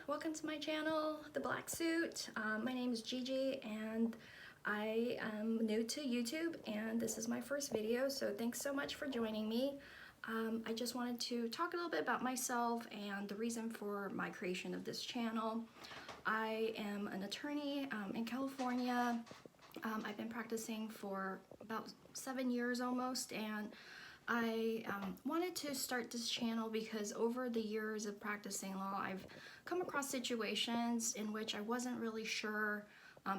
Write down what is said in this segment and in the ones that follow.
welcome to my channel, The Black Suit. My name is Gigi and I am new to YouTube and this is my first video, so thanks so much for joining me. I just wanted to talk a little bit about myself and the reason for my creation of this channel. I am an attorney in California. I've been practicing for about 7 years almost, and I wanted to start this channel because over the years of practicing law, I've come across situations in which I wasn't really sure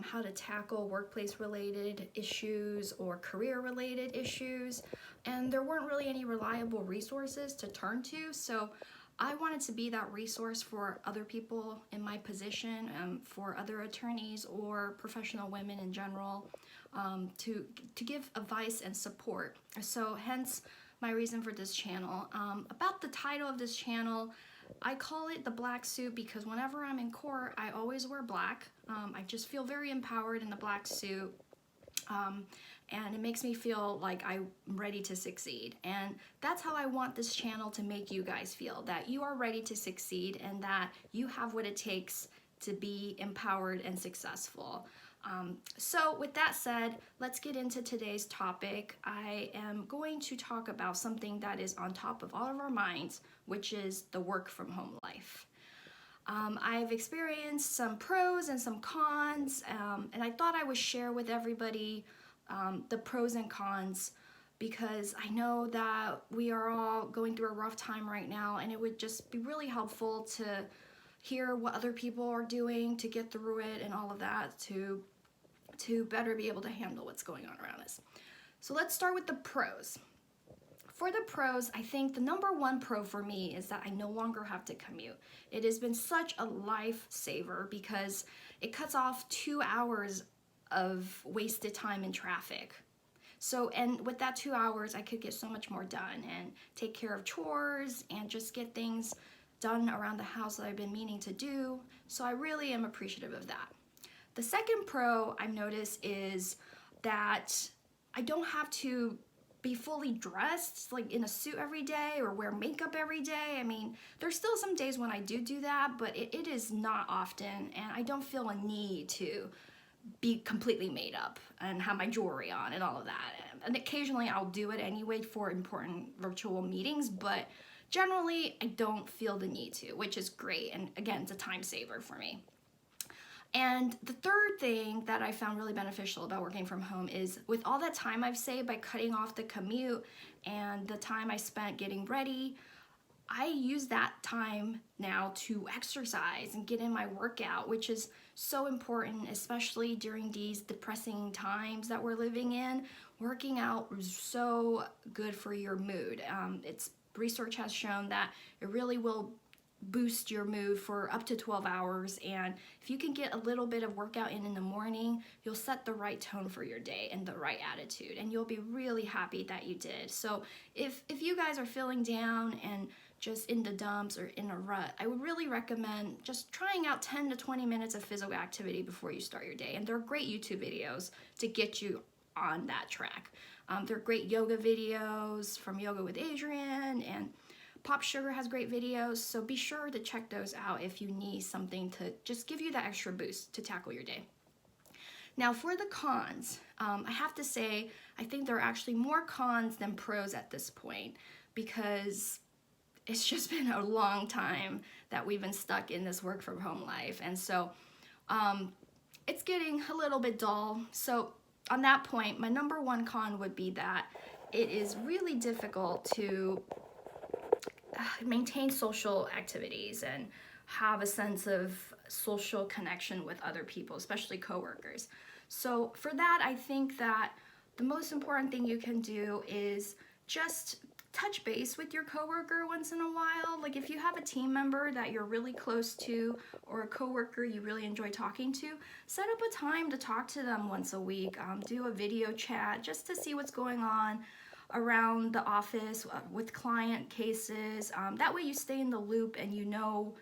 how to tackle workplace-related issues or career-related issues, and there weren't really any reliable resources to turn to, so I wanted to be that resource for other people in my position, for other attorneys or professional women in general, to give advice and support. So hence my reason for this channel. About the title of this channel, I call it The Black Suit because whenever I'm in court, I always wear black. I just feel very empowered in the black suit. And it makes me feel like I'm ready to succeed. And that's how I want this channel to make you guys feel, that you are ready to succeed and that you have what it takes to be empowered and successful. So with that said, let's get into today's topic. I am going to talk about something that is on top of all of our minds, which is the work from home life. I've experienced some pros and some cons, and I thought I would share with everybody the pros and cons because I know that we are all going through a rough time right now, and it would just be really helpful to hear what other people are doing to get through it and all of that to better be able to handle what's going on around us. So let's start with the pros. For the pros, I think the number one pro for me is that I no longer have to commute. It has been such a lifesaver because it cuts off 2 hours of wasted time in traffic. So, and with that 2 hours, I could get so much more done and take care of chores and just get things done around the house that I've been meaning to do. So I really am appreciative of that. The second pro I've noticed is that I don't have to be fully dressed like in a suit every day or wear makeup every day. I mean, there's still some days when I do that, but it is not often, and I don't feel a need to be completely made up and have my jewelry on and all of that. And occasionally I'll do it anyway for important virtual meetings, but generally I don't feel the need to, which is great. And again, it's a time saver for me. And the third thing that I found really beneficial about working from home is with all that time I've saved by cutting off the commute and the time I spent getting ready, I use that time now to exercise and get in my workout, which is so important, especially during these depressing times that we're living in. Working out is so good for your mood. Research has shown that it really will boost your mood for up to 12 hours, and if you can get a little bit of workout in the morning, you'll set the right tone for your day and the right attitude, and you'll be really happy that you did. So if you guys are feeling down and just in the dumps or in a rut, I would really recommend just trying out 10 to 20 minutes of physical activity before you start your day, and there are great YouTube videos to get you on that track. There are great yoga videos from Yoga with Adrienne, and Pop Sugar has great videos, so be sure to check those out if you need something to just give you that extra boost to tackle your day. Now for the cons, I have to say I think there are actually more cons than pros at this point because it's just been a long time that we've been stuck in this work from home life, and so it's getting a little bit dull. So on that point, my number one con would be that it is really difficult to maintain social activities and have a sense of social connection with other people, especially coworkers. So for that, I think that the most important thing you can do is just touch base with your coworker once in a while. Like if you have a team member that you're really close to or a coworker you really enjoy talking to, set up a time to talk to them once a week. Do a video chat just to see what's going on around the office with client cases. That way you stay in the loop and you know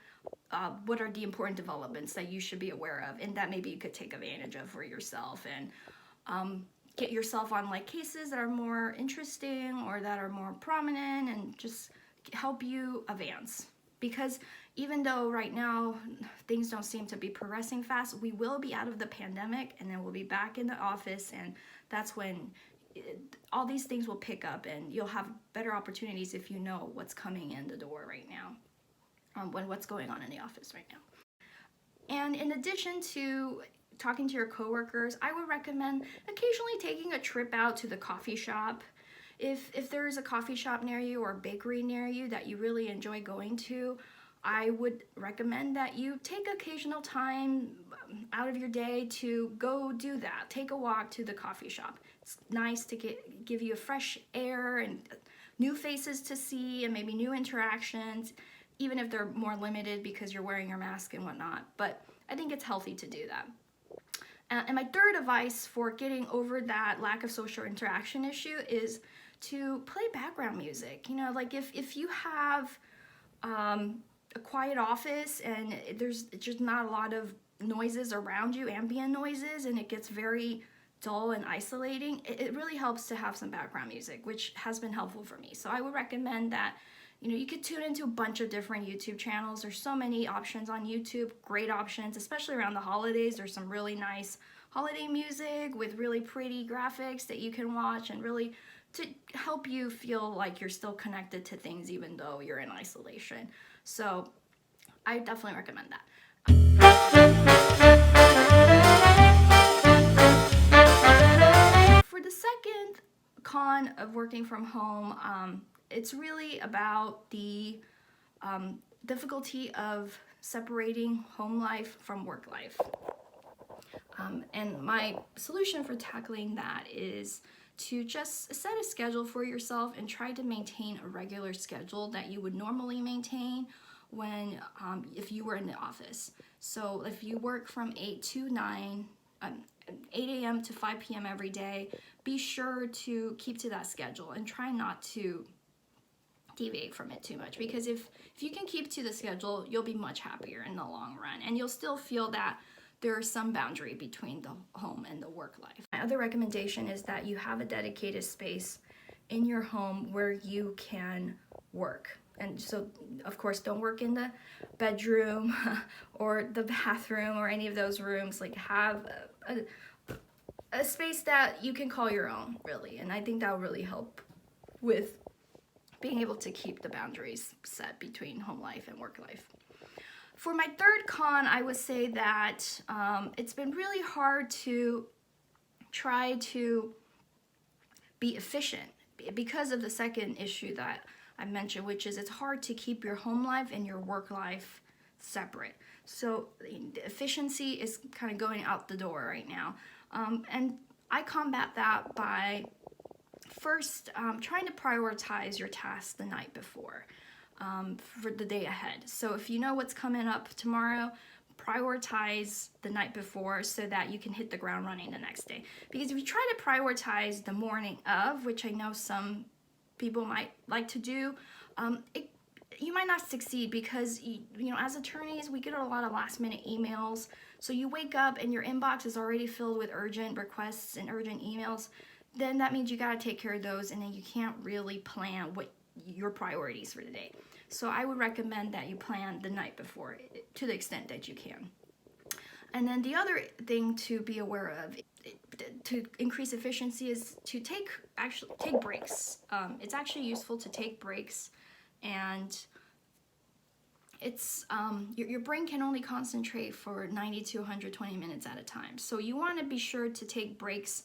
what are the important developments that you should be aware of and that maybe you could take advantage of for yourself, and get yourself on like cases that are more interesting or that are more prominent and just help you advance. because even though right now things don't seem to be progressing fast, we will be out of the pandemic, and then we'll be back in the office, and that's when all these things will pick up, and you'll have better opportunities if you know what's coming in the door right now, what's going on in the office right now. And in addition to talking to your coworkers, I would recommend occasionally taking a trip out to the coffee shop. If there's a coffee shop near you or a bakery near you that you really enjoy going to, I would recommend that you take occasional time out of your day to go do that. Take a walk to the coffee shop. It's nice to give you a fresh air and new faces to see and maybe new interactions, even if they're more limited because you're wearing your mask and whatnot. But I think it's healthy to do that. And my third advice for getting over that lack of social interaction issue is to play background music. You know, like if you have a quiet office and there's just not a lot of noises around you, ambient noises, and it gets very dull and isolating, it really helps to have some background music, which has been helpful for me. So I would recommend that, you know, you could tune into a bunch of different YouTube channels. There's so many options on YouTube, great options, especially around the holidays. There's some really nice holiday music with really pretty graphics that you can watch, and really to help you feel like you're still connected to things even though you're in isolation. So I definitely recommend that. For the second con of working from home, it's really about the difficulty of separating home life from work life. And my solution for tackling that is to just set a schedule for yourself and try to maintain a regular schedule that you would normally maintain when if you were in the office. So if you work from 8 a.m. to 5 p.m. every day, be sure to keep to that schedule and try not to deviate from it too much, because if you can keep to the schedule, you'll be much happier in the long run, and you'll still feel that there's some boundary between the home and the work life. My other recommendation is that you have a dedicated space in your home where you can work. And so, of course, don't work in the bedroom or the bathroom or any of those rooms. Like, have a space that you can call your own, really. And I think that will really help with being able to keep the boundaries set between home life and work life. For my third con, I would say that it's been really hard to try to be efficient because of the second issue that I mentioned, which is it's hard to keep your home life and your work life separate. So efficiency is kind of going out the door right now. And I combat that by first trying to prioritize your tasks the night before. For the day ahead. So if you know what's coming up tomorrow, prioritize the night before so that you can hit the ground running the next day. Because if you try to prioritize the morning of, which I know some people might like to do, you might not succeed, because you know, as attorneys, we get a lot of last minute emails. So you wake up and your inbox is already filled with urgent requests and urgent emails. Then that means you got to take care of those, and then you can't really plan what your priorities for the day. So I would recommend that you plan the night before to the extent that you can. And then the other thing to be aware of to increase efficiency is to take breaks. It's actually useful to take breaks, and it's your brain can only concentrate for 90 to 120 minutes at a time. So you want to be sure to take breaks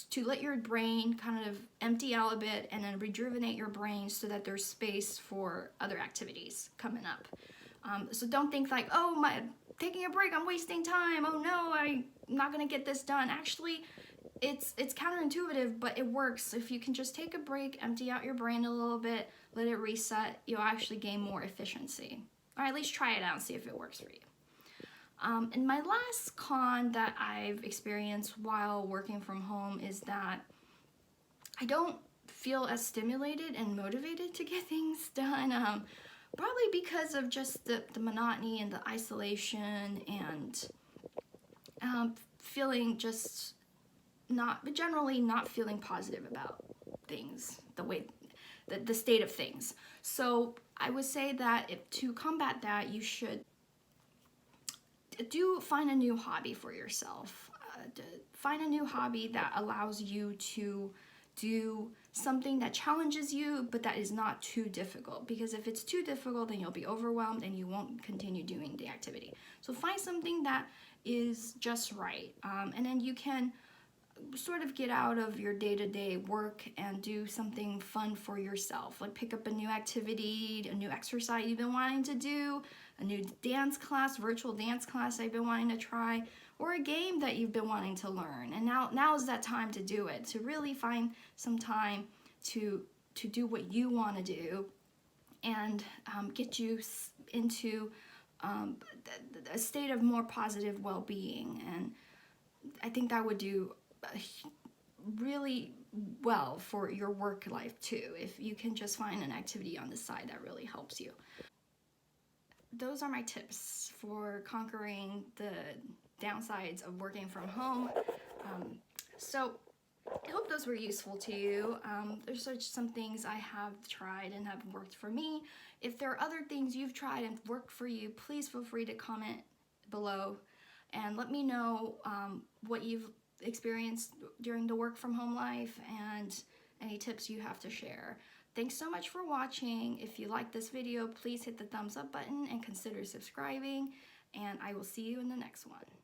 to let your brain kind of empty out a bit and then rejuvenate your brain so that there's space for other activities coming up. So don't think like, oh, taking a break, I'm wasting time. Oh no, I'm not gonna get this done. Actually, it's counterintuitive, but it works. If you can just take a break, empty out your brain a little bit, let it reset, you'll actually gain more efficiency. Or at least try it out and see if it works for you. And my last con that I've experienced while working from home is that I don't feel as stimulated and motivated to get things done. Probably because of just the monotony and the isolation, and feeling just generally not feeling positive about things the way the state of things. So I would say that to combat that, you should find a new hobby for yourself. Find a new hobby that allows you to do something that challenges you, but that is not too difficult, because if it's too difficult, then you'll be overwhelmed and you won't continue doing the activity. So find something that is just right, and then you can sort of get out of your day-to-day work and do something fun for yourself, like pick up a new activity, a new exercise you've been wanting to do, a new dance class, virtual dance class I've been wanting to try, or a game that you've been wanting to learn. And now is that time to do it, to really find some time to do what you want to do, and get you into a state of more positive well-being. And I think that would do really well for your work life too, if you can just find an activity on the side that really helps you. Those are my tips for conquering the downsides of working from home. So I hope those were useful to you. There's some things I have tried and have worked for me. If there are other things you've tried and worked for you, please feel free to comment below and let me know what you've experienced during the work from home life and any tips you have to share. Thanks so much for watching. If you like this video, please hit the thumbs up button and consider subscribing, and I will see you in the next one.